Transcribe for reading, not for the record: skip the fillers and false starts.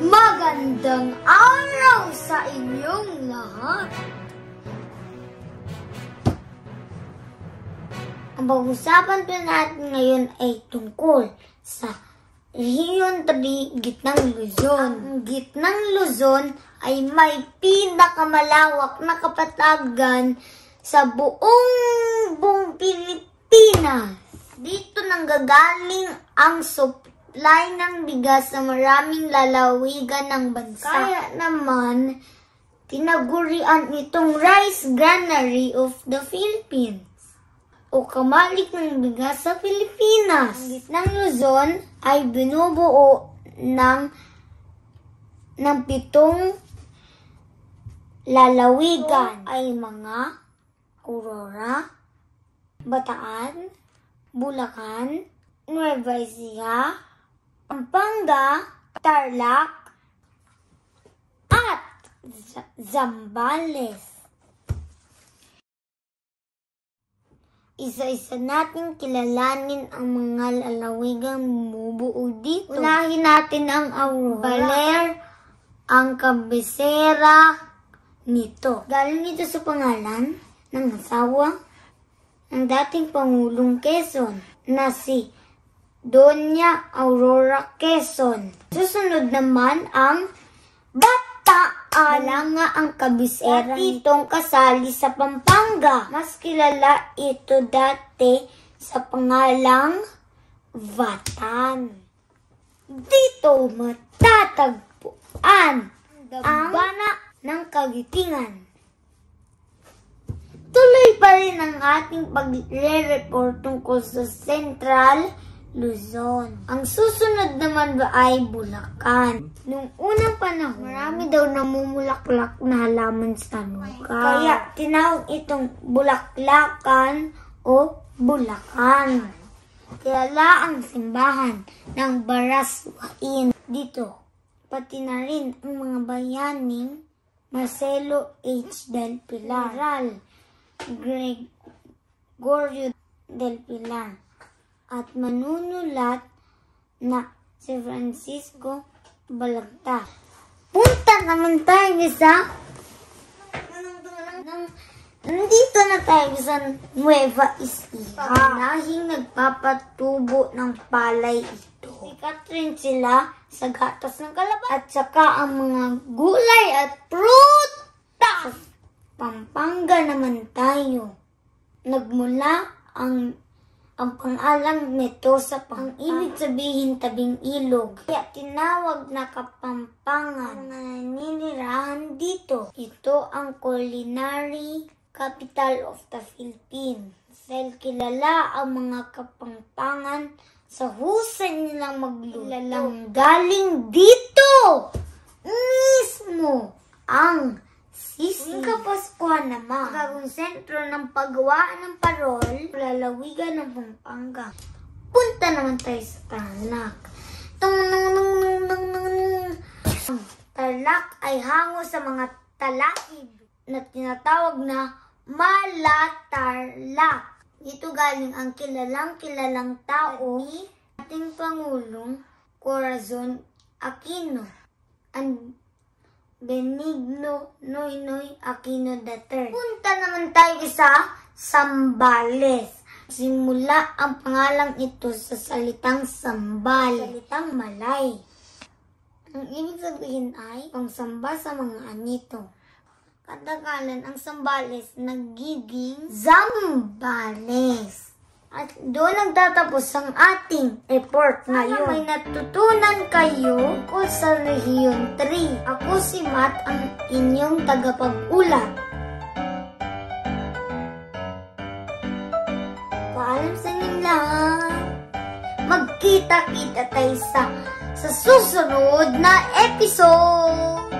Magandang araw sa inyong lahat! Ang pag-usapan po natin ngayon ay tungkol sa Rehiyon 3, Gitnang Luzon. Ang Gitnang Luzon ay may pinakamalawak na kapatagan sa buong Pilipinas. Dito nanggagaling ang supply ng bigas sa maraming lalawigan ng bansa. Kaya naman, tinagurian itong Rice Granary of the Philippines o kamalik ng bigas sa Pilipinas. Ang Gitnang Luzon ay binubuo ng 7 lalawigan. Ay mga Aurora, Bataan, Bulacan, Nueva Ecija, Pampanga, Tarlac, at Zambales. Isa-isa natin kilalanin ang mga lalawigang bumubuo dito. Unahin natin ang Aurora. Baler, ang kabisera nito. Galing ito sa pangalan ng asawa ng dating Pangulong Quezon na si Doña Aurora Quezon. Susunod naman ang Bataan. Nga ang kabisera nitong kasali sa Pampanga. Mas kilala ito dati sa pangalang Batan. Dito matatagpuan ang Bana ng Kagitingan. Tuloy pa rin ang ating pagre-report tungkol sa Central Luzon. Ang susunod naman ba ay Bulacan. Noong unang panahon, marami daw namumulaklak na halaman sa lugar. Kaya tinawag itong Bulaklakan o Bulacan. Kilala ang simbahan ng Baraswain dito. Pati na rin ang mga bayaning Marcelo H. del Pilar, Gregorio del Pilar, at manunulat na si Francisco Balagta. Punta naman tayo sa nandito na tayo sa Nueva Ecija. Panahing nagpapatubo ng palay ito. Sikat rin sila sa gatas ng kalabaw at saka ang mga gulay at prutas. Pampanga naman tayo. Nagmula ang pangalan nito sa ang ibig sabihin tabing ilog. Kaya tinawag na Kapampangan. Naninirahan dito. Ito ang culinary capital of the Philippines. Dahil kilala ang mga Kapampangan sa husay nilang magluto. Galing dito mismo ang Sisig. Ang Kapaskuhan naman, bagong sentro ng paggawaan ng parol, lalawigan ng Pampanga. Punta naman tayo sa Tarlac. Ang Tarlac ay hango sa mga talaib na tinatawag na Malatarlac. Dito galing ang kilalang tao ni ating Pangulong Corazon Aquino, ang Benigno Noynoy Aquino III. Punta naman tayo sa Zambales. Simula ang pangalang ito sa salitang sambal, salitang Malay. Ang ibig sabihin ay pangsamba sa mga anito. Katagalan ang Zambales nagiging Zambales. At doon nagtatapos ang ating report ngayon. May natutunan kayo ko sa Rehiyon 3. Ako si Matt, ang inyong tagapag-ulat. Paalam sa inyong lahat. Magkita-kita tayo sa susunod na episode.